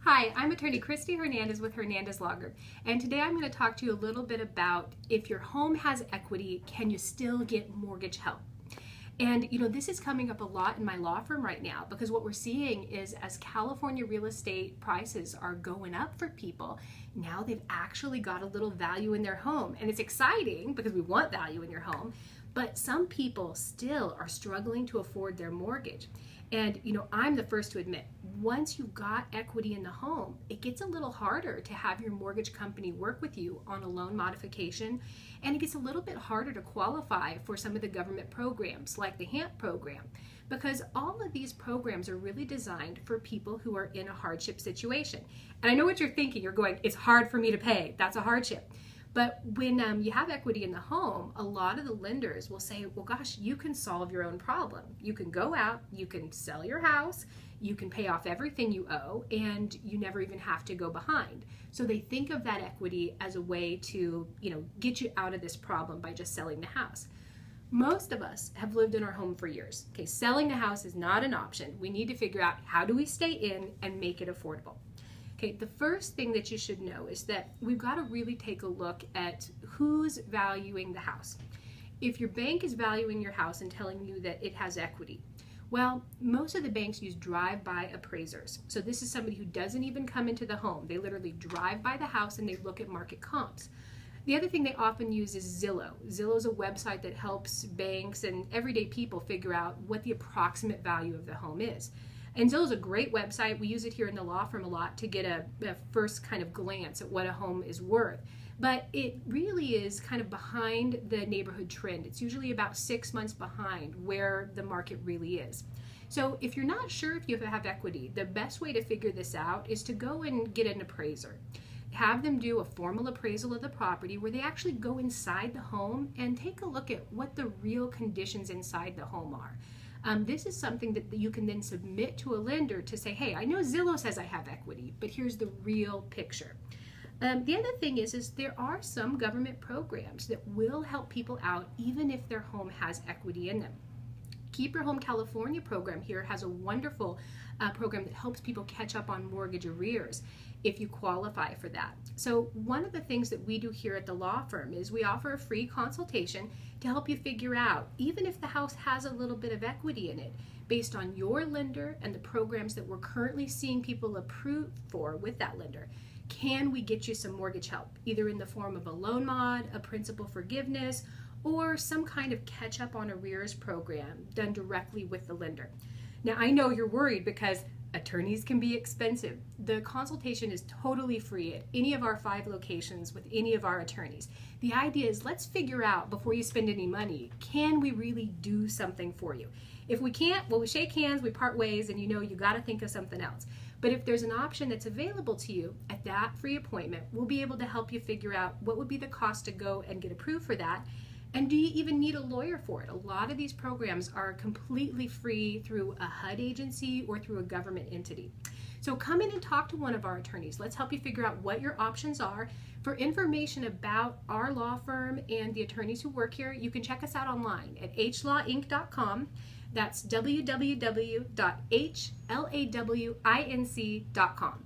Hi, I'm attorney Kristy Hernandez with Hernandez Law Group, and today I'm going to talk to you a little bit about if your home has equity, can you still get mortgage help? And this is coming up a lot in my law firm right now because what we're seeing is as California real estate prices are going up for people, now they've actually got a little value in their home. And it's exciting because we want value in your home, but some people still are struggling to afford their mortgage. And I'm the first to admit, once you've got equity in the home, it gets a little harder to have your mortgage company work with you on a loan modification, and it gets a little bit harder to qualify for some of the government programs like the HAMP program, because all of these programs are really designed for people who are in a hardship situation. And I know what you're thinking, you're going, it's hard for me to pay, that's a hardship. But when you have equity in the home, a lot of the lenders will say, well, gosh, you can solve your own problem. You can go out, you can sell your house, you can pay off everything you owe, and you never even have to go behind. So they think of that equity as a way to, get you out of this problem by just selling the house. Most of us have lived in our home for years. Okay, selling the house is not an option. We need to figure out how do we stay in and make it affordable. Okay, the first thing that you should know is that we've got to really take a look at who's valuing the house. If your bank is valuing your house and telling you that it has equity, well, most of the banks use drive-by appraisers. So this is somebody who doesn't even come into the home. They literally drive by the house and they look at market comps. The other thing they often use is Zillow. Zillow is a website that helps banks and everyday people figure out what the approximate value of the home is. And Zillow is a great website. We use it here in the law firm a lot to get a first kind of glance at what a home is worth. But it really is kind of behind the neighborhood trend. It's usually about 6 months behind where the market really is. So if you're not sure if you have equity, the best way to figure this out is to go and get an appraiser. Have them do a formal appraisal of the property where they actually go inside the home and take a look at what the real conditions inside the home are. This is something that you can then submit to a lender to say, hey, I know Zillow says I have equity, but here's the real picture. The other thing is there are some government programs that will help people out even if their home has equity in them. Keep Your Home California program here has a wonderful program that helps people catch up on mortgage arrears if you qualify for that. So one of the things that we do here at the law firm is we offer a free consultation to help you figure out, even if the house has a little bit of equity in it, based on your lender and the programs that we're currently seeing people approved for with that lender, can we get you some mortgage help, either in the form of a loan mod, a principal forgiveness, or some kind of catch up on arrears program done directly with the lender. Now I know you're worried because attorneys can be expensive. The consultation is totally free at any of our 5 locations with any of our attorneys. The idea is let's figure out before you spend any money, can we really do something for you? If we can't, well, we shake hands, we part ways, and you got to think of something else. But if there's an option that's available to you at that free appointment, we'll be able to help you figure out what would be the cost to go and get approved for that. And do you even need a lawyer for it? A lot of these programs are completely free through a HUD agency or through a government entity. So come in and talk to one of our attorneys. Let's help you figure out what your options are. For information about our law firm and the attorneys who work here, you can check us out online at hlawinc.com. That's www.hlawinc.com.